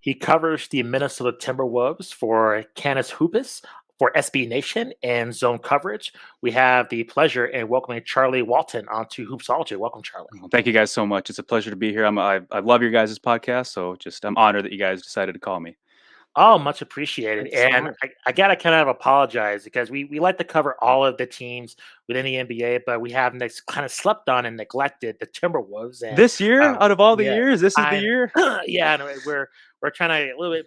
He covers the Minnesota Timberwolves for Canis Hoopus for SB Nation and Zone Coverage. We have the pleasure in welcoming Charlie Walton onto Hoopsology. Welcome, Charlie. Well, thank you guys so much. It's a pleasure to be here. I love your guys' podcast, so just I'm honored that you guys decided to call me. Oh, much appreciated. Thanks so And much. I got to kind of apologize because we like to cover all of the teams within the NBA, but we have kind of slept on and neglected the Timberwolves. And This year, out of all the yeah, years, this is the I year. yeah, and we're trying to a little bit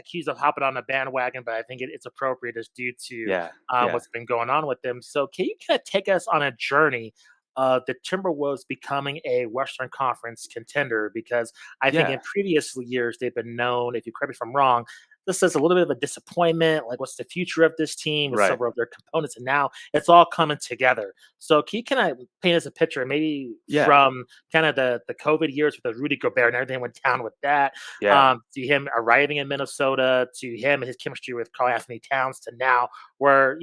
accused of hopping on the bandwagon, but I think it's appropriate just due to Yeah, yeah, what's been going on with them. So, can you kind of take us on a journey of the Timberwolves becoming a Western Conference contender? Because I think in yeah. previous years they've been known, if you correct me if I'm wrong, this is a little bit of a disappointment. Like, what's the future of this team with Right. several of their components? And now it's all coming together. So, can you kind of paint us a picture, maybe Yeah, from kind of the COVID years with the Rudy Gobert and everything went down with that, yeah. to him arriving in Minnesota, to him and his chemistry with Carl Anthony Towns, to now where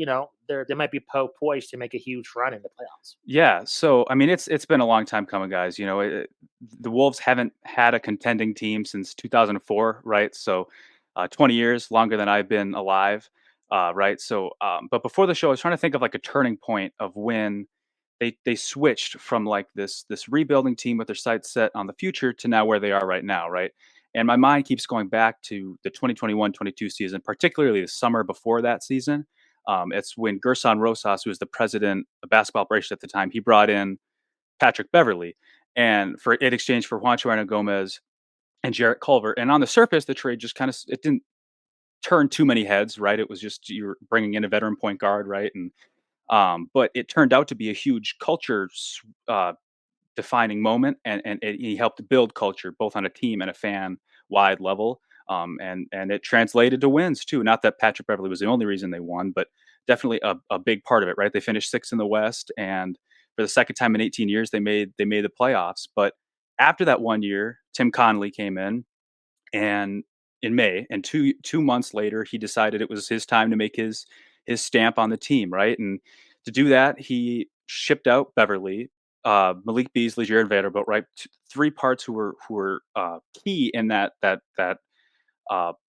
they might be poised to make a huge run in the playoffs. Yeah. So, I mean, it's been a long time coming, guys. The Wolves haven't had a contending team since 2004, right? So, 20 years longer than I've been alive, right? So, but before the show, I was trying to think of like a turning point of when they switched from like this rebuilding team with their sights set on the future to now where they are right now, right? And my mind keeps going back to the 2021-22 season, particularly the summer before that season. It's when Gerson Rosas, who was the president of basketball operations at the time, he brought in Patrick Beverly, and for in exchange for Juancho Gomez and Jarrett Culver. And on the surface, the trade just kind of it didn't turn too many heads, right? It was just you're bringing in a veteran point guard, right? And but it turned out to be a huge culture defining moment, and he helped build culture both on a team and a fan wide level. And it translated to wins too. Not that Patrick Beverly was the only reason they won, but definitely a big part of it. Right? They finished sixth in the West, and for the second time in 18 years, they made the playoffs. But after that one year, Tim Connolly came and in May, and two months later, he decided it was his time to make his stamp on the team. Right, and to do that, he shipped out Beverly, Malik Beasley, Jared Vanderbilt, right? Three parts who were key in that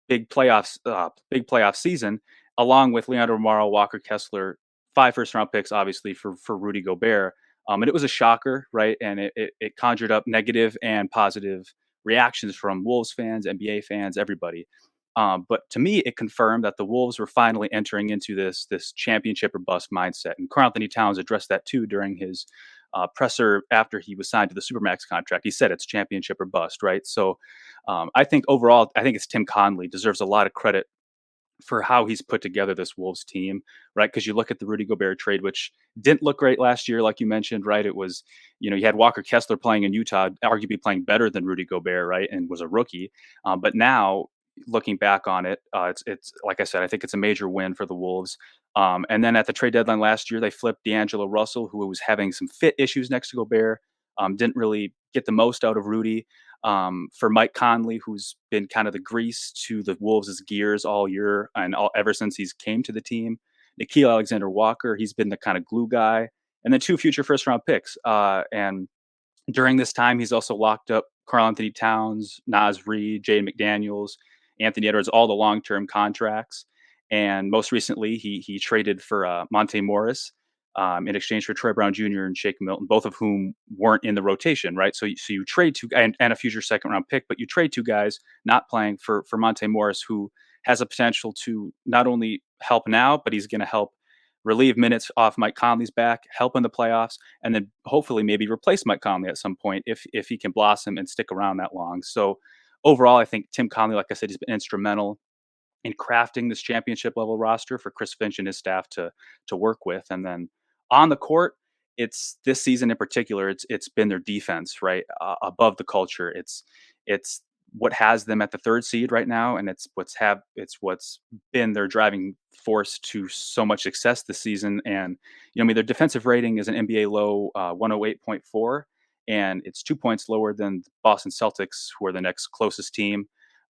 big playoff season, along with Leandro Romaro, Walker Kessler, 5 first round picks, obviously for Rudy Gobert. And it was a shocker, right? And it conjured up negative and positive reactions from Wolves fans, NBA fans, everybody. But to me, it confirmed that the Wolves were finally entering into this championship or bust mindset. And Karl Anthony Towns addressed that too during his presser after he was signed to the Supermax contract. He said it's championship or bust, right? So I think overall, I think it's Tim Conley deserves a lot of credit for how he's put together this Wolves team, right? Because you look at the Rudy Gobert trade, which didn't look great last year, like you mentioned, right? It was, you had Walker Kessler playing in Utah, arguably playing better than Rudy Gobert, right? And was a rookie. But now, looking back on it, it's like I said, I think it's a major win for the Wolves. And then at the trade deadline last year, they flipped D'Angelo Russell, who was having some fit issues next to Gobert, didn't really get the most out of Rudy, for Mike Conley, who's been kind of the grease to the Wolves' gears all year and ever since he's came to the team. Nickeil Alexander-Walker, he's been the kind of glue guy, and then 2 future first-round picks. And during this time, he's also locked up Karl Anthony Towns, Naz Reid, Jaden McDaniels, Anthony Edwards, all the long-term contracts. And most recently, he traded for Monte Morris, in exchange for Troy Brown Jr. and Shake Milton, both of whom weren't in the rotation, right? So you trade two and a future second round pick, but you trade two guys not playing for Monte Morris, who has a potential to not only help now, but he's going to help relieve minutes off Mike Conley's back, help in the playoffs, and then hopefully maybe replace Mike Conley at some point if he can blossom and stick around that long. So overall, I think Tim Conley, like I said, has been instrumental in crafting this championship level roster for Chris Finch and his staff to work with. And then on the court, it's this season in particular, it's been their defense, right? Above the culture. It's what has them at the third seed right now, and it's what's been their driving force to so much success this season. And I mean, their defensive rating is an NBA low 108.4, and it's 2 points lower than the Boston Celtics, who are the next closest team.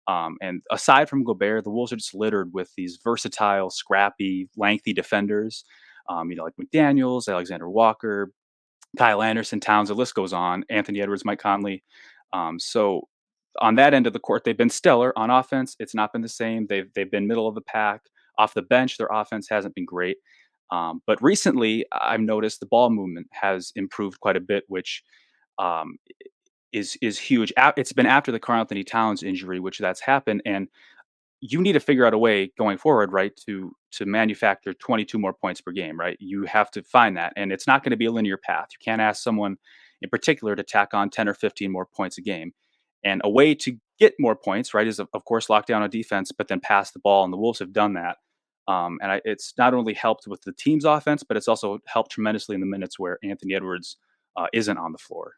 And aside from Gobert, the Wolves are just littered with these versatile, scrappy, lengthy defenders. Like McDaniels, Alexander Walker, Kyle Anderson, Towns, the list goes on. Anthony Edwards, Mike Conley. So on that end of the court, they've been stellar on offense. It's not been the same. They've been middle of the pack. Off the bench, their offense hasn't been great. But recently, I've noticed the ball movement has improved quite a bit, which um, is huge. It's been after the Karl Anthony Towns injury, which that's happened, and you need to figure out a way going forward, right, to manufacture 22 more points per game, right? You have to find that, and it's not going to be a linear path. You can't ask someone in particular to tack on 10 or 15 more points a game. And a way to get more points, right, is of course lock down a defense, but then pass the ball. And the Wolves have done that. It's not only helped with the team's offense, but it's also helped tremendously in the minutes where Anthony Edwards isn't on the floor.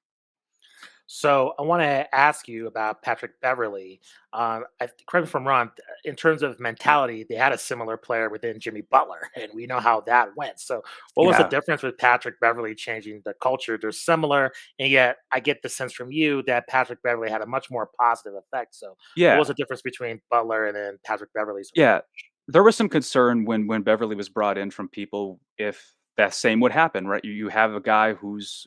So I want to ask you about Patrick Beverly. Correct me if I'm wrong. In terms of mentality, they had a similar player within Jimmy Butler, and we know how that went. So, what was the Yeah, difference with Patrick Beverly changing the culture? They're similar, and yet I get the sense from you that Patrick Beverly had a much more positive effect. So, what was yeah. the difference between Butler and then Patrick Beverly's Yeah, approach? there was some concern when Beverly was brought in from people if that same would happen, right? You have a guy who's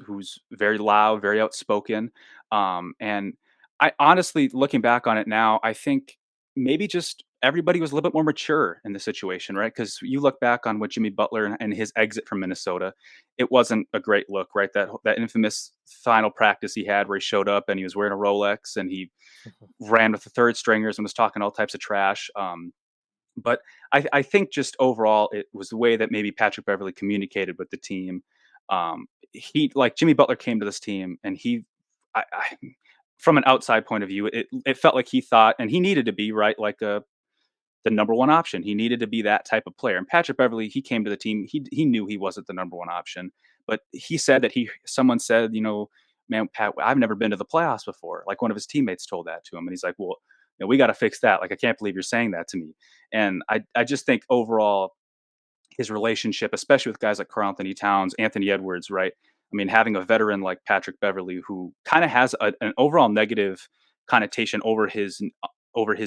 very loud, very outspoken, and I honestly, looking back on it now, I think maybe just everybody was a little bit more mature in the situation, right? Because you look back on what Jimmy Butler and his exit from Minnesota, it wasn't a great look, right? That infamous final practice he had where he showed up and he was wearing a Rolex and he ran with the third stringers and was talking all types of trash. But I think just overall, it was the way that maybe Patrick Beverly communicated with the team. He like Jimmy Butler came to this team, and from an outside point of view, it felt like he thought, and he needed to be right, like the number one option. He needed to be that type of player. And Patrick Beverly, he came to the team. He knew he wasn't the number one option, but he said that someone said, man, Pat, I've never been to the playoffs before. Like one of his teammates told that to him, and he's like, well, we got to fix that. Like I can't believe you're saying that to me. And I just think overall his relationship, especially with guys like Karl Anthony Towns, Anthony Edwards, right? I mean, having a veteran like Patrick Beverly, who kind of has an overall negative connotation over his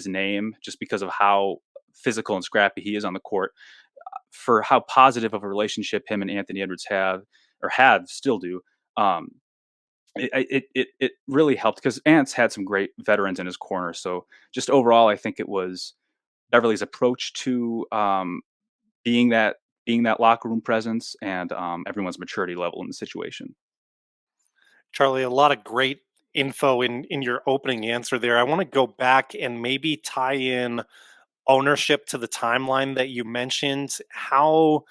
name, just because of how physical and scrappy he is on the court, for how positive of a relationship him and Anthony Edwards have or had still do. Um, it really helped because Ants had some great veterans in his corner. So just overall, I think it was Beverly's approach to being that locker room presence and everyone's maturity level in the situation. Charlie, a lot of great info in your opening answer there. I want to go back and maybe tie in ownership to the timeline that you mentioned. How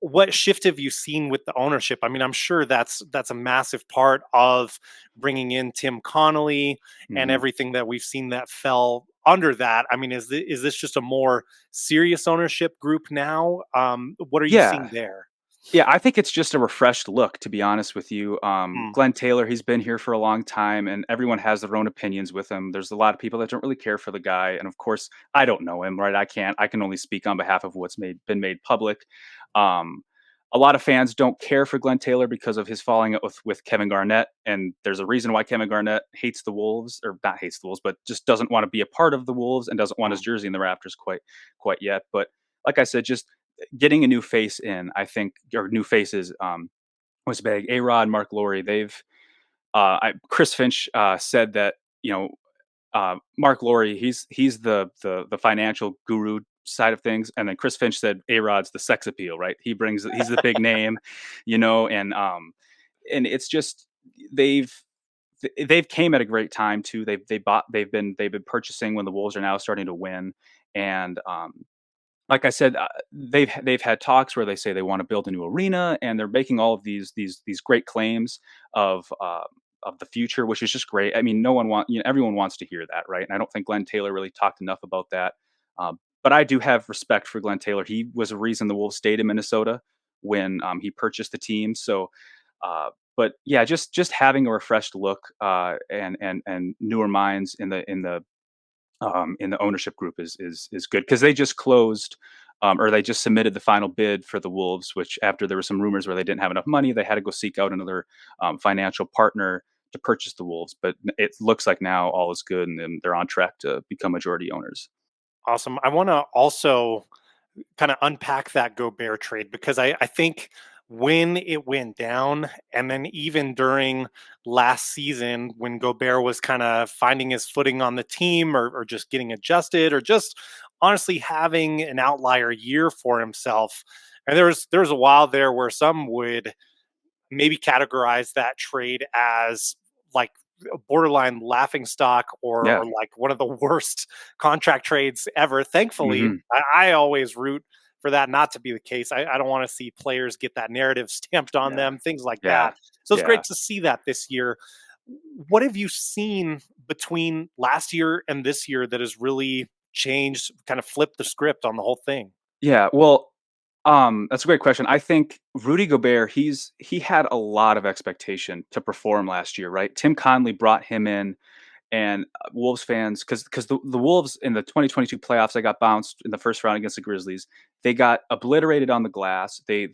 what shift have you seen with the ownership? I mean, I'm sure that's a massive part of bringing in Tim Connolly and hmm everything that we've seen that fell under that. I mean, is this just a more serious ownership group now? What are you seeing Yeah, there? Yeah, I think it's just a refreshed look, to be honest with you. Mm, Glenn Taylor, he's been here for a long time, and everyone has their own opinions with him. There's a lot of people that don't really care for the guy, and of course, I don't know him, right? I can only speak on behalf of what's been made public. Um, a lot of fans don't care for Glenn Taylor because of his falling out with Kevin Garnett, and there's a reason why Kevin Garnett hates the Wolves, or not hates the Wolves, but just doesn't want to be a part of the Wolves and doesn't want his mm. jersey in the rafters quite yet. But like I said, just getting a new face in, I think, or new faces, was big. A Rod, Mark Laurie, Chris Finch said that Mark Laurie, he's the financial guru side of things, and then Chris Finch said A Rod's the sex appeal, right? He's the big name, and it's just they've they've came at a great time too. They've been purchasing when the Wolves are now starting to win, and like I said, they've had talks where they say they want to build a new arena, and they're making all of these great claims of the future, which is just great. I mean, no one want everyone wants to hear that, right? And I don't think Glenn Taylor really talked enough about that. But I do have respect for Glenn Taylor. He was a reason the Wolves stayed in Minnesota when he purchased the team. So, but yeah, just having a refreshed look and newer minds in the ownership group is good because they just closed or they just submitted the final bid for the Wolves, which after there were some rumors where they didn't have enough money, they had to go seek out another financial partner to purchase the Wolves. But it looks like now all is good and then they're on track to become majority owners. Awesome. I want to also kind of unpack that Gobert trade because I think when it went down, and then even during last season when Gobert was kind of finding his footing on the team, or just getting adjusted, or just honestly having an outlier year for himself. And there was a while there where some would maybe categorize that trade as like a borderline laughing stock, or Yeah. like one of the worst contract trades ever. Thankfully, Hmm. I always root for that not to be the case. I don't want to see players get that narrative stamped on Yeah. them, things like Yeah. that. So it's Yeah. great to see that this year. What have you seen between last year and this year that has really changed, kind of flipped the script on the whole thing? Yeah. Well, that's a great question. I think Rudy Gobert, he had a lot of expectation to perform last year, right? Tim Conley brought him in, and Wolves fans, because the Wolves in the 2022 playoffs, they got bounced in the first round against the Grizzlies. They got obliterated on the glass. They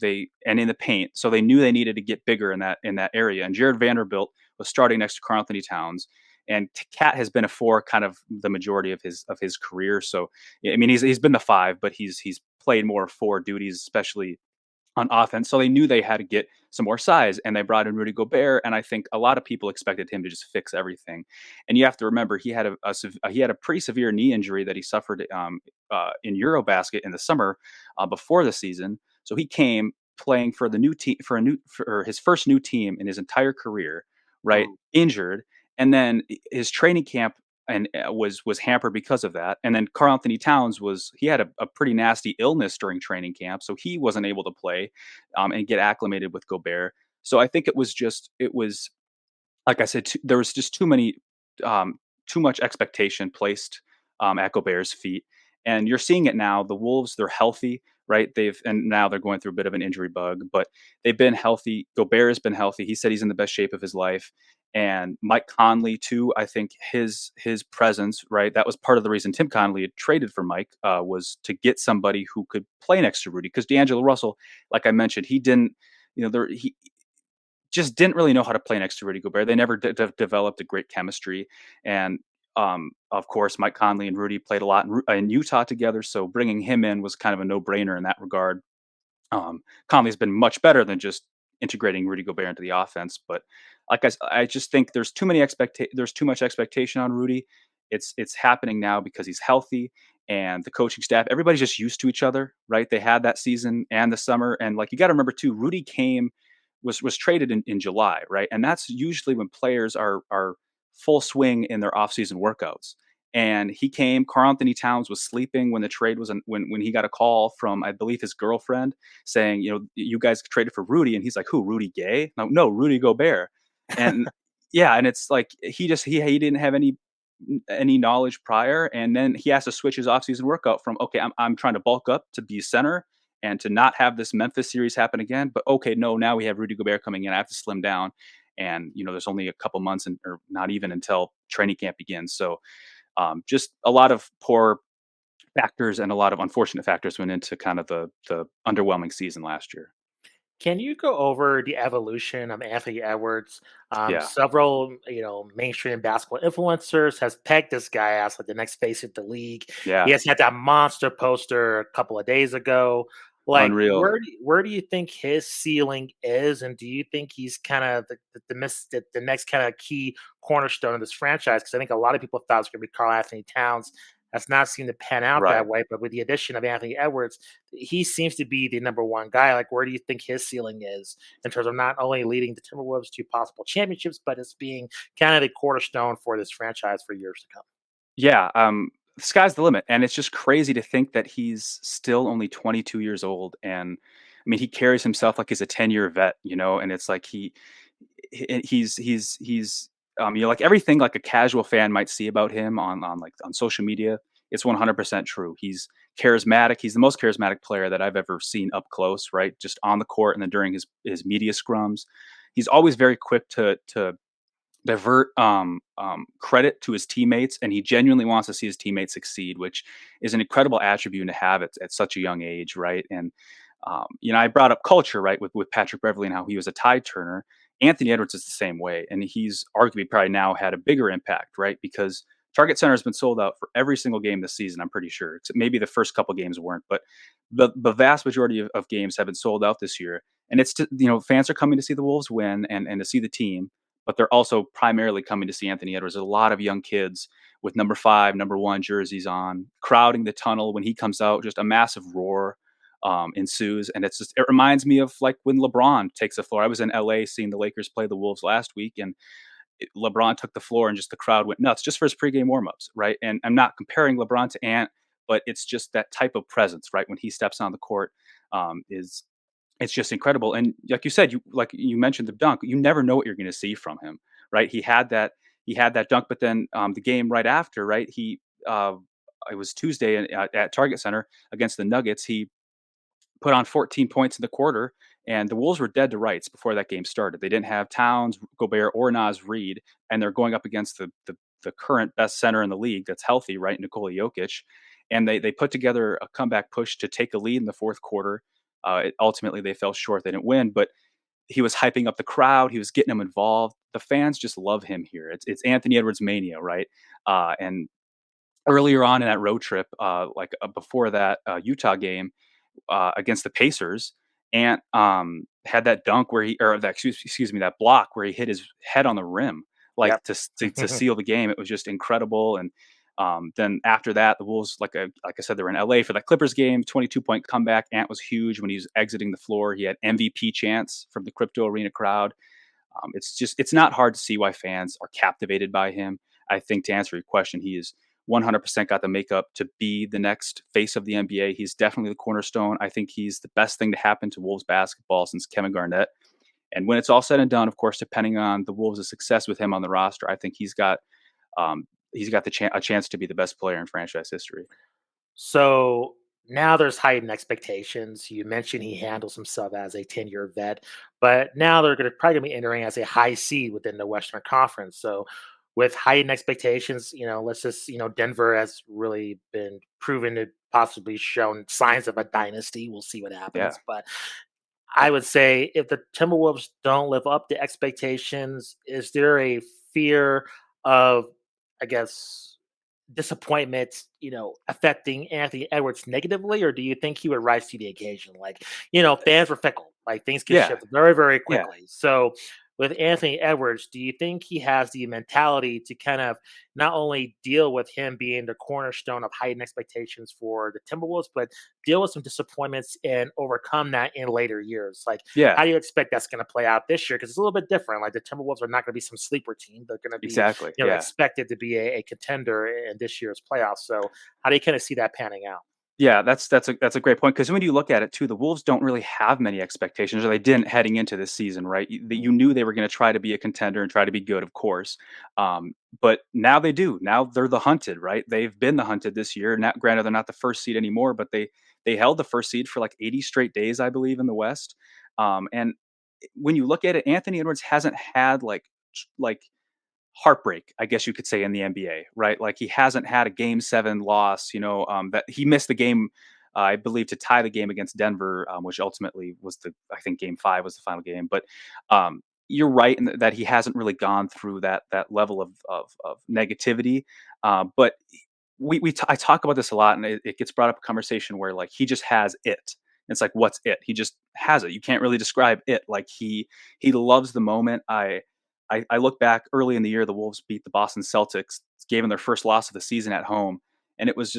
and in the paint, so they knew they needed to get bigger in that area. And Jared Vanderbilt was starting next to Karl Anthony Towns, and Cat has been a four kind of the majority of his career. So I mean, he's been the five, but he's played more four duties, especially on offense. So they knew they had to get some more size, and they brought in Rudy Gobert. And I think a lot of people expected him to just fix everything. And you have to remember he had he had a pretty severe knee injury that he suffered in EuroBasket in the summer before the season. So he came playing for the new team for his first new team in his entire career, right? Mm, Injured, and then his training camp and was hampered because of that. And then Karl Anthony Towns he had a pretty nasty illness during training camp, so he wasn't able to play and get acclimated with Gobert. So I think it was like I said, there was just too much expectation placed at Gobert's feet, and you're seeing it now. The Wolves, they're healthy, right? And now they're going through a bit of an injury bug, but they've been healthy. Gobert has been healthy. He said he's in the best shape of his life, and Mike Conley too. I think his presence, right? That was part of the reason Tim Conley had traded for Mike, was to get somebody who could play next to Rudy, because D'Angelo Russell, like I mentioned, he didn't. He just didn't really know how to play next to Rudy Gobert. They never developed a great chemistry, and of course, Mike Conley and Rudy played a lot in Utah together. So bringing him in was kind of a no brainer in that regard. Conley's been much better than just integrating Rudy Gobert into the offense, but I just think there's too much expectation on Rudy. It's happening now because he's healthy, and the coaching staff, everybody's just used to each other, right? They had that season and the summer, and like you got to remember too, Rudy was traded in July, right? And that's usually when players are full swing in their offseason workouts. And he came. Karl Anthony Towns was sleeping when the trade was when he got a call from, I believe, his girlfriend saying, you guys traded for Rudy, and he's like, who? Rudy Gay? No, Rudy Gobert. And yeah, and it's like he didn't have any knowledge prior, and then he has to switch his offseason workout from, okay, I'm trying to bulk up to be center and to not have this Memphis series happen again. But okay, no, now we have Rudy Gobert coming in. I have to slim down, and there's only a couple months, or not even until training camp begins. So just a lot of poor factors and a lot of unfortunate factors went into kind of the underwhelming season last year. Can you go over the evolution of Anthony Edwards? Yeah, Several, mainstream basketball influencers has pegged this guy as like the next face of the league. He yeah, has had that monster poster a couple of days ago. Like, unreal. where do you think his ceiling is, and do you think he's kind of the next kind of key cornerstone of this franchise? Because I think a lot of people thought it was going to be Carl Anthony Towns. Has not seemed to pan out Right. that way, but with the addition of Anthony Edwards, he seems to be the number one guy. Like, where do you think his ceiling is in terms of not only leading the Timberwolves to possible championships, but as being kind of the cornerstone for this franchise for years to come? Yeah, the sky's the limit, and it's just crazy to think that he's still only 22 years old, and I mean, he carries himself like he's a 10-year vet, and it's like he's like everything like a casual fan might see about him on social media, it's 100% true. He's charismatic. He's the most charismatic player that I've ever seen up close, right? Just on the court and then during his media scrums. He's always very quick to divert credit to his teammates, and he genuinely wants to see his teammates succeed, which is an incredible attribute to have at such a young age, right? And I brought up culture, right, with Patrick Beverly and how he was a tide turner. Anthony Edwards is the same way, and he's arguably probably now had a bigger impact, right? Because Target Center has been sold out for every single game this season. I'm pretty sure. Maybe the first couple games weren't, but the vast majority of games have been sold out this year. And it's fans are coming to see the Wolves win and to see the team, but they're also primarily coming to see Anthony Edwards. There's a lot of young kids with number 5, number 1 jerseys on, crowding the tunnel when he comes out. Just a massive roar ensues, and it reminds me of like when LeBron takes the floor. I was in LA seeing the Lakers play the Wolves last week, and LeBron took the floor, and just the crowd went nuts just for his pregame warmups, right? And I'm not comparing LeBron to Ant, but it's just that type of presence, right? When he steps on the court, is it's just incredible. And like you said, you mentioned the dunk. You never know what you're going to see from him, right? He had that dunk, but then the game right after, right? It was Tuesday at Target Center against the Nuggets. He put on 14 points in the quarter, and the Wolves were dead to rights before that game started. They didn't have Towns, Gobert, or Naz Reid, and they're going up against the current best center in the league that's healthy, right? Nikola Jokic. And they put together a comeback push to take a lead in the fourth quarter. Ultimately, they fell short. They didn't win, but he was hyping up the crowd. He was getting them involved. The fans just love him here. It's Anthony Edwards mania, right? And earlier on in that road trip, before that Utah game, against the Pacers, and had that dunk where that block where he hit his head on the rim, like Yep. to seal the game. It was just incredible. And then after that, the Wolves, like I said, they were in LA for that Clippers game, 22-point comeback. Ant was huge when he was exiting the floor. He had MVP chants from the Crypto Arena crowd. It's not hard to see why fans are captivated by him. I think, to answer your question, he is 100% got the makeup to be the next face of the NBA. He's definitely the cornerstone. I think he's the best thing to happen to Wolves basketball since Kevin Garnett. And when it's all said and done, of course, depending on the Wolves' success with him on the roster, I think a chance to be the best player in franchise history. So now there's heightened expectations. You mentioned he handles himself as a 10-year vet, but now they're probably going to be entering as a high seed within the Western Conference. So with heightened expectations, let's just, Denver has really been proven to possibly shown signs of a dynasty. We'll see what Yeah, happens. But I would say if the Timberwolves don't live up to expectations, is there a fear of, I guess, disappointment, affecting Anthony Edwards negatively, or do you think he would rise to the occasion? Like, fans were fickle. Like things can yeah, shift very, very yeah. quickly. So with Anthony Edwards, do you think he has the mentality to kind of not only deal with him being the cornerstone of heightened expectations for the Timberwolves, but deal with some disappointments and overcome that in later years? Like, Yeah, how do you expect that's going to play out this year? Because it's a little bit different. Like the Timberwolves are not going to be some sleeper team; they're going to be, exactly. Yeah. expected to be a contender in this year's playoffs. So, how do you kind of see that panning out? Yeah, that's a great point, because when you look at it too, the Wolves don't really have many expectations, or they didn't heading into this season, right? You knew they were going to try to be a contender and try to be good, of course. But now they do. Now they're the hunted, right? They've been the hunted this year. Not granted, they're not the first seed anymore, but they held the first seed for like 80 straight days, I believe, in the West. And when you look at it, Anthony Edwards hasn't had like heartbreak, I guess you could say, in the NBA, right? Like he hasn't had a game 7 loss, that he missed the game, I believe, to tie the game against Denver, which ultimately was I think game 5 was the final game. But you're right in that he hasn't really gone through that level of negativity. But I talk about this a lot, and it gets brought up a conversation where like he just has it. It's like, what's it? He just has it. You can't really describe it. Like he loves the moment. I look back early in the year, the Wolves beat the Boston Celtics, gave them their first loss of the season at home, and it was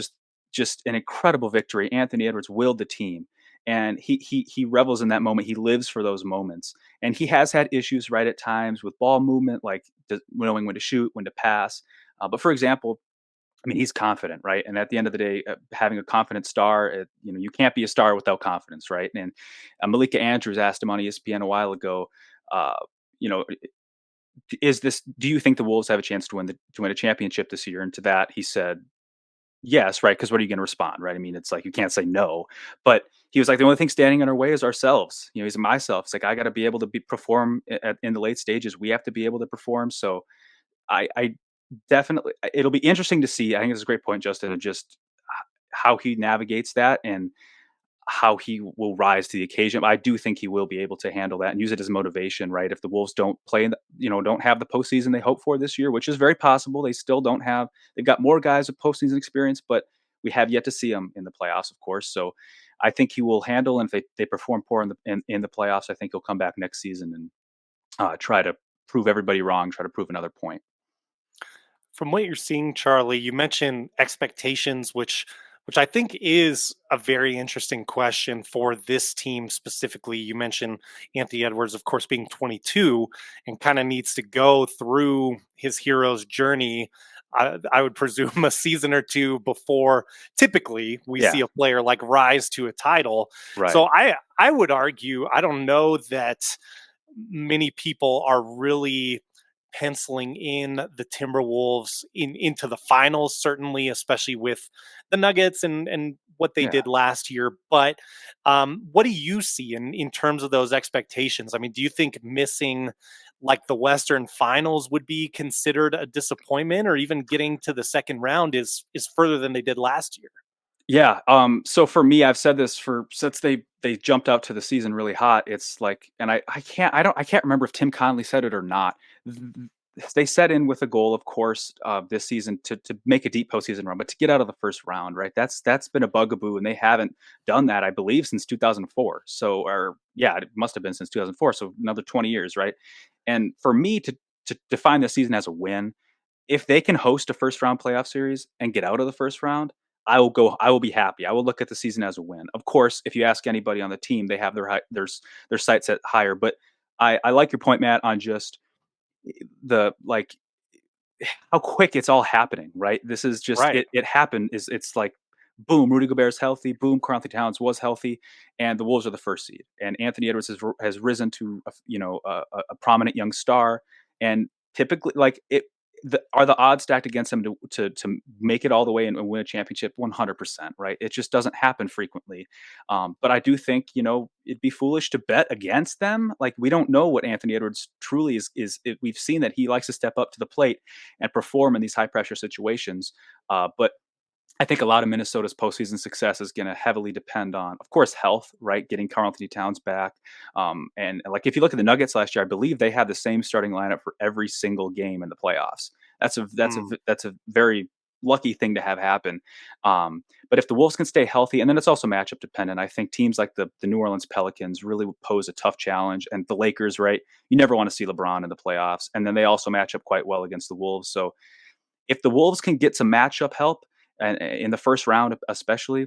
just an incredible victory. Anthony Edwards willed the team, and he revels in that moment. He lives for those moments, and he has had issues, right, at times with ball movement, like knowing when to shoot, when to pass. But for example, I mean, he's confident, right? And at the end of the day, having a confident star, you can't be a star without confidence, right? And Malika Andrews asked him on ESPN a while ago, uh, you know, do you think the Wolves have a chance to win a championship this year? And to that, he said, yes, right? Because what are you going to respond, right? I mean, it's like you can't say no. But he was like, the only thing standing in our way is ourselves. He's myself. It's like I got to be able to perform in the late stages. We have to be able to perform. So I definitely, it'll be interesting to see. I think it's a great point, Justin, of just how he navigates that and how he will rise to the occasion. I do think he will be able to handle that and use it as motivation, right? If the Wolves don't play, don't have the postseason they hope for this year, which is very possible. They still don't have. They've got more guys with postseason experience, but we have yet to see them in the playoffs, of course. So I think he will handle. And if they perform poor in the playoffs, I think he'll come back next season and try to prove everybody wrong. Try to prove another point. From what you're seeing, Charlie, you mentioned expectations, which I think is a very interesting question for this team specifically. You mentioned Anthony Edwards, of course, being 22 and kind of needs to go through his hero's journey. I would presume a season or two before typically we Yeah. see a player like rise to a title. Right. So I would argue, I don't know that many people are really penciling in the Timberwolves into the finals, certainly, especially with the Nuggets and what they Yeah. did last year. But what do you see in terms of those expectations? I mean, do you think missing like the Western Finals would be considered a disappointment, or even getting to the second round is further than they did last year? Yeah. So for me, I've said this for since they jumped out to the season really hot. It's like, and I can't remember if Tim Conley said it or not. They set in with a goal, of course, this season to make a deep postseason run, but to get out of the first round, right? That's been a bugaboo, and they haven't done that, I believe, since 2004. So, or yeah, it must have been since 2004. So another 20 years, right? And for me to define this season as a win, if they can host a first round playoff series and get out of the first round, I will be happy. I will look at the season as a win. Of course, if you ask anybody on the team, they have their sights set higher. But I like your point, Matt, on just the like how quick it's all happening, right? This is just Right. it happened is it's like boom, Rudy Gobert's healthy, boom, Karl Anthony Towns was healthy, and the Wolves are the first seed. And Anthony Edwards has risen to a prominent young star, and typically like are the odds stacked against him to make it all the way and win a championship? 100%, right? It just doesn't happen frequently. But I do think it'd be foolish to bet against them. Like we don't know what Anthony Edwards truly we've seen that he likes to step up to the plate and perform in these high pressure situations. But I think a lot of Minnesota's postseason success is going to heavily depend on, of course, health, right? Getting Karl Anthony Towns back. And like, if you look at the Nuggets last year, I believe they had the same starting lineup for every single game in the playoffs. That's a very lucky thing to have happen. But if the Wolves can stay healthy, and then it's also matchup dependent, I think teams like the New Orleans Pelicans really would pose a tough challenge. And the Lakers, right? You never want to see LeBron in the playoffs. And then they also match up quite well against the Wolves. So if the Wolves can get some matchup help, and in the first round especially,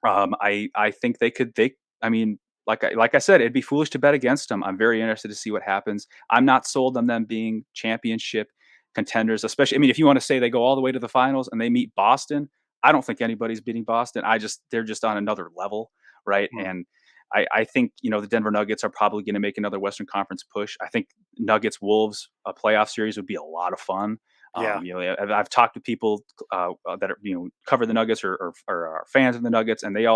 I think they could. I mean, like I said, it'd be foolish to bet against them. I'm very interested to see what happens. I'm not sold on them being championship contenders, especially. I mean, if you want to say they go all the way to the finals and they meet Boston, I don't think anybody's beating Boston. They're just on another level, right? Mm. And I think the Denver Nuggets are probably going to make another Western Conference push. I think Nuggets Wolves a playoff series would be a lot of fun. Yeah. I've talked to people that are cover the Nuggets or are fans of the Nuggets, and a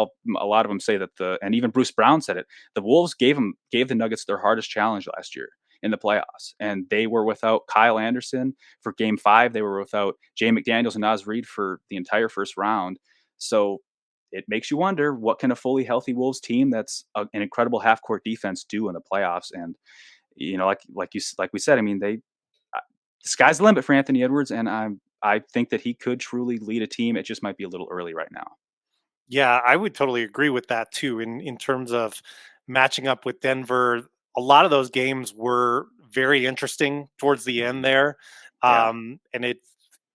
lot of them say that and even Bruce Brown said it. The Wolves gave the Nuggets their hardest challenge last year in the playoffs, and they were without Kyle Anderson for Game 5. They were without Jay McDaniels and Naz Reid for the entire first round. So it makes you wonder, what can a fully healthy Wolves team that's an incredible half court defense do in the playoffs? And like we said, I mean the sky's the limit for Anthony Edwards, and I think that he could truly lead a team. It just might be a little early right now. Yeah, I would totally agree with that too. In terms of matching up with Denver, a lot of those games were very interesting towards the end there, Yeah, and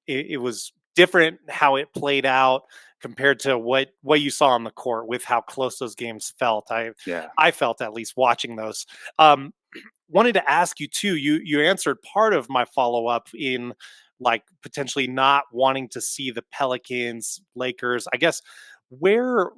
it was different how it played out compared to what you saw on the court with how close those games felt. yeah, I felt, at least watching those. Um, Wanted to ask you too. You answered part of my follow up in like potentially not wanting to see the Pelicans, Lakers. I guess where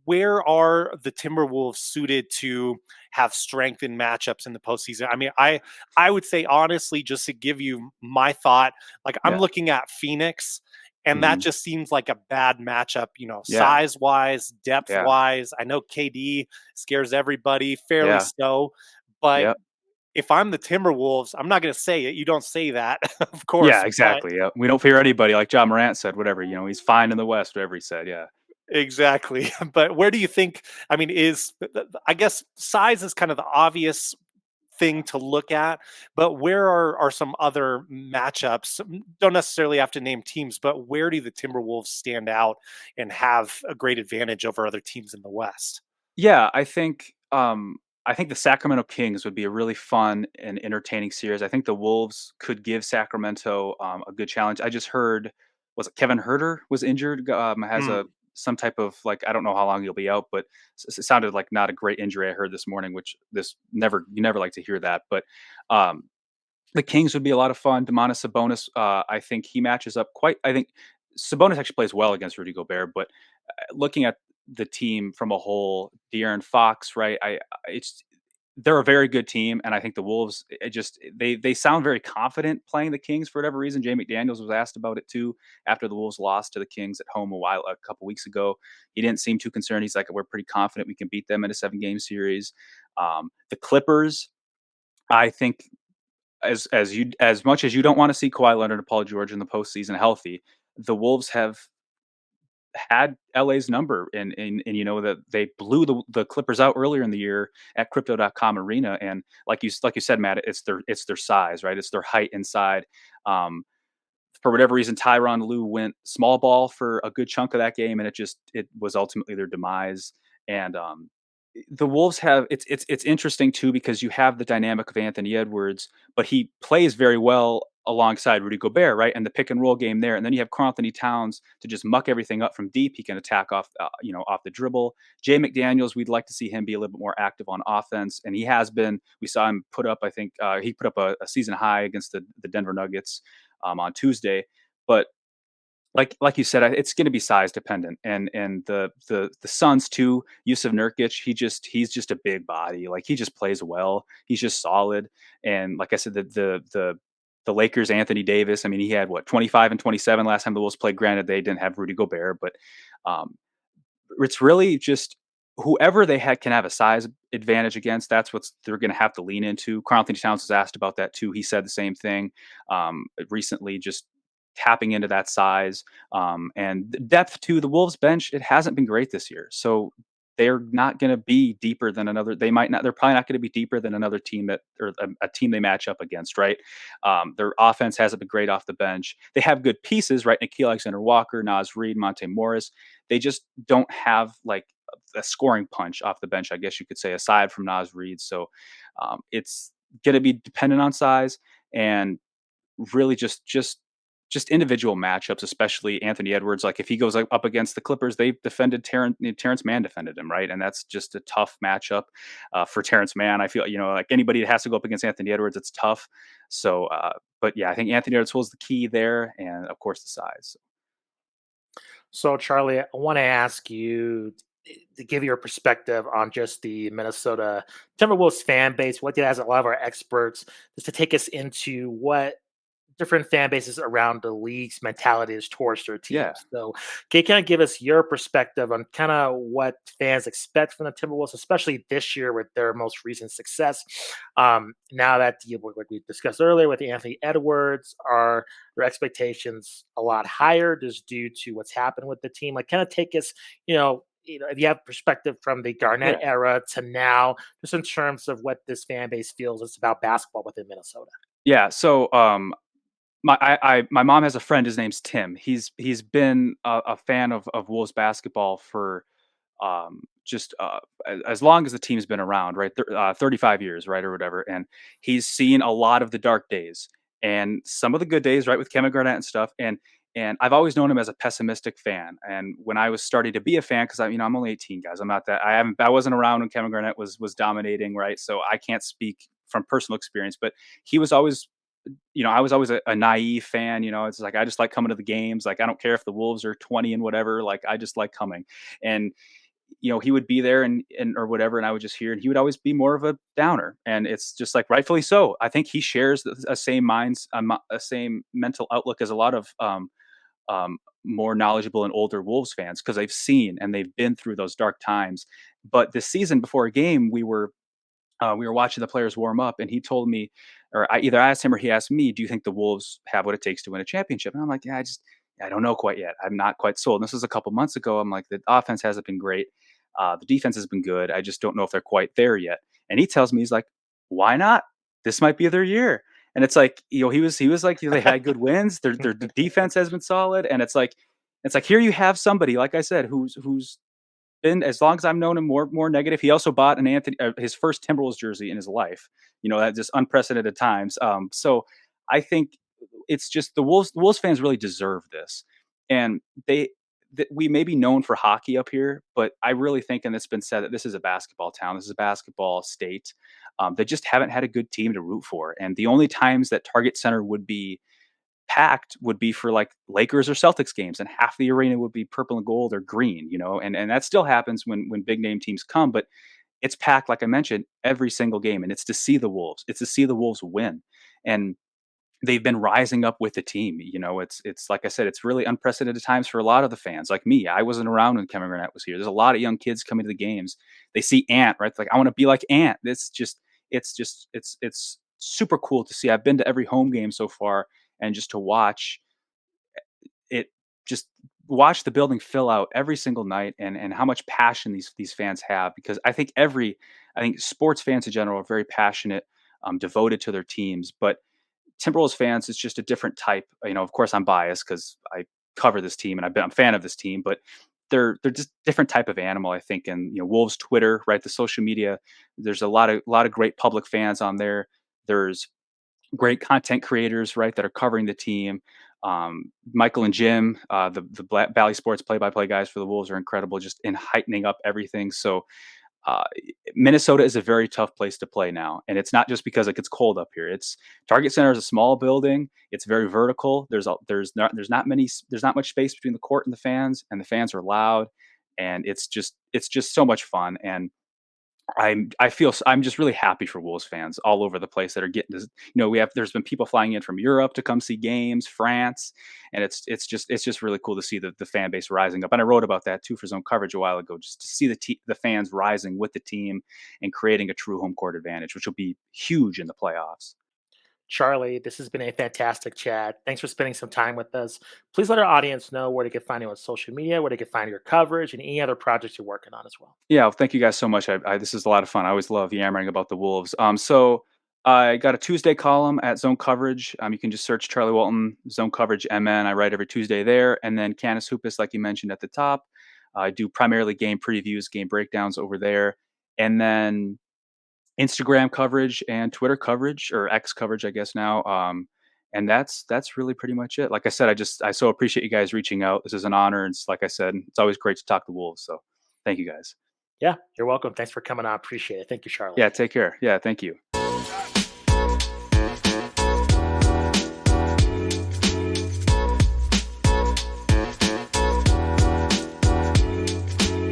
where are the Timberwolves suited to have strength in matchups in the postseason? I mean, I would say honestly, just to give you my thought, like I'm yeah, looking at Phoenix, and that hmm just seems like a bad matchup, yeah, size wise, depth yeah, wise. I know KD scares everybody fairly yeah, so, but yeah, if I'm the Timberwolves, I'm not going to say it. You don't say that, of yeah, course, but exactly. Yeah, we don't fear anybody, like John Morant said. Whatever, he's fine in the West. Whatever he said. Yeah, exactly. But where do you think? I mean, I guess size is kind of the obvious thing to look at. But where are some other matchups? Don't necessarily have to name teams, but where do the Timberwolves stand out and have a great advantage over other teams in the West? Yeah, I think the Sacramento Kings would be a really fun and entertaining series. I think the Wolves could give Sacramento a good challenge. I just heard, was it Kevin Herter was injured? Has Mm. a some type of, like, I don't know how long he'll be out, but it sounded like not a great injury. I heard this morning, which this never you never like to hear that. But um, the Kings would be a lot of fun. Demonis Sabonis, I think he matches up quite. I think Sabonis actually plays well against Rudy Gobert, but looking at the team from a whole, De'Aaron Fox, right? It's they're a very good team, and I think the Wolves, they sound very confident playing the Kings for whatever reason. Jay McDaniels was asked about it too after the Wolves lost to the Kings at home a couple weeks ago. He didn't seem too concerned. He's like, "We're pretty confident we can beat them in a 7 game series." The Clippers, I think, as much as you don't want to see Kawhi Leonard and Paul George in the postseason healthy, the Wolves have had LA's number, and you know that they blew the Clippers out earlier in the year at crypto.com arena. And like you said, Matt, it's their size, right? It's their height inside. Um, for whatever reason, Tyronn Lue went small ball for a good chunk of that game, and it was ultimately their demise. And the Wolves have it's interesting too, because you have the dynamic of Anthony Edwards, but he plays very well alongside Rudy Gobert, right? And the pick and roll game there, and then you have Karl Anthony Towns to just muck everything up from deep. He can attack off, off the dribble. Jay McDaniels, we'd like to see him be a little bit more active on offense, and he has been. We saw him put up, I think, he put up a season high against the Denver Nuggets on Tuesday, but like you said, it's going to be size dependent, and the Suns too. Yusuf Nurkic, he's just a big body. Like, he just plays well. He's just solid. And like I said, the Lakers, Anthony Davis. I mean, he had what, 25 and 27 last time the Wolves played. Granted, they didn't have Rudy Gobert, but um, it's really just whoever they had can have a size advantage against. That's what they're going to have to lean into. Karl Anthony Towns was asked about that too. He said the same thing recently, just tapping into that size and depth to the Wolves bench. It hasn't been great this year, so they're not going to be deeper than another. They might not. They're probably not going to be deeper than another team that, or a team they match up against. Right. Their offense hasn't been great off the bench. They have good pieces, right? Nikhil Alexander-Walker, Naz Reid, Monte Morris. They just don't have like a scoring punch off the bench, I guess you could say, aside from Naz Reid. So it's going to be dependent on size, and really just individual matchups, especially Anthony Edwards. Like, if he goes up against the Clippers, they've defended Terrence Mann defended him, right? And that's just a tough matchup for Terrence Mann. I feel, like anybody that has to go up against Anthony Edwards, it's tough. So, but yeah, I think Anthony Edwards was the key there, and of course the size. So, Charlie, I want to ask you to give your perspective on just the Minnesota Timberwolves fan base. What did, as a lot of our experts, just to take us into what different fan bases around the league's mentality is towards their Yeah, teams. So, can you kind of give us your perspective on kind of what fans expect from the Timberwolves, especially this year with their most recent success? Now that, like we discussed earlier with Anthony Edwards, are their expectations a lot higher just due to what's happened with the team? Like, kind of take us, if you have perspective from the Garnett yeah, era to now, just in terms of what this fan base feels it's about basketball within Minnesota. yeah. So, my mom has a friend. His name's Tim. He's been a fan of Wolves basketball for just as long as the team's been around, right? 35 years, right, or whatever. And he's seen a lot of the dark days and some of the good days, right, with Kevin Garnett and stuff. And I've always known him as a pessimistic fan. And when I was starting to be a fan, because I'm only 18, guys. I'm not that. I wasn't around when Kevin Garnett was dominating, right? So I can't speak from personal experience, but he was always, I was always a naive fan. It's like, I just like coming to the games. Like, I don't care if the Wolves are 20 and whatever. Like, I just like coming. And he would be there and or whatever, and I would just hear, and he would always be more of a downer, and it's just like rightfully so. I think he shares a same a same mental outlook as a lot of more knowledgeable and older Wolves fans, because they've seen and they've been through those dark times. But this season, before a game, we were watching the players warm up, and he told me, or I either asked him or he asked me, "Do you think the Wolves have what it takes to win a championship?" And I'm like, "Yeah, I don't know quite yet. I'm not quite sold." And this was a couple months ago. I'm like, "The offense hasn't been great. The defense has been good. I just don't know if they're quite there yet." And he tells me, he's like, why not? This might be their year. And it's like, he was like, they had good wins. Their defense has been solid, and it's like here you have somebody, like I said, who's been, as long as I've known him, more negative. He also bought an his first Timberwolves jersey in his life. At just unprecedented times. So I think it's just the Wolves fans really deserve this, and we may be known for hockey up here, but I really think, and it's been said, that this is a basketball town. This is a basketball state. They just haven't had a good team to root for, and the only times that Target Center would be packed would be for like Lakers or Celtics games, and half the arena would be purple and gold or green, and that still happens when big name teams come, but it's packed, like I mentioned, every single game, and it's to see the Wolves. It's to see the Wolves win. And they've been rising up with the team. It's like I said, it's really unprecedented times for a lot of the fans. Like me, I wasn't around when Kevin Garnett was here. There's a lot of young kids coming to the games. They see Ant, right? Like, I want to be like Ant. It's super cool to see. I've been to every home game so far, and just to it just watch the building fill out every single night, and how much passion these fans have, because I think sports fans in general are very passionate, devoted to their teams, but Timberwolves fans is just a different type. Of course, I'm biased because I cover this team and I'm a fan of this team, but they're just different type of animal, I think. And Wolves Twitter, right, the social media. There's a lot of great public fans on there. There's great content creators, right, that are covering the team. Michael and Jim, the Valley Sports play-by-play guys for the Wolves, are incredible, just in heightening up everything. So uh, Minnesota is a very tough place to play now, and it's not just because it gets cold up here. It's Target Center is a small building. It's very vertical. There's not much space between the court and the fans are loud, and it's just so much fun. And I'm just really happy for Wolves fans all over the place that are getting this. There's been people flying in from Europe to come see games, France, and it's just really cool to see the fan base rising up. And I wrote about that too for Zone Coverage a while ago, just to see the fans rising with the team and creating a true home court advantage, which will be huge in the playoffs. Charlie, this has been a fantastic chat. Thanks for spending some time with us. Please let our audience know where they can find you on social media, where they can find your coverage, and any other projects you're working on as well. Yeah, well, thank you guys so much. This is a lot of fun. I always love yammering about the Wolves. So I got a Tuesday column at Zone Coverage. You can just search Charlie Walton Zone Coverage MN. I write every Tuesday there, and then Canis Hoopus, like you mentioned at the top. I do primarily game previews, game breakdowns over there, and then Instagram coverage and Twitter coverage, or X coverage, I guess now. And that's really pretty much it. Like I said, I so appreciate you guys reaching out. This is an honor, and like I said, it's always great to talk to Wolves. So thank you guys. Yeah, you're welcome. Thanks for coming on. Appreciate it. Thank you, Yeah, Charlie. take care. Yeah, thank you.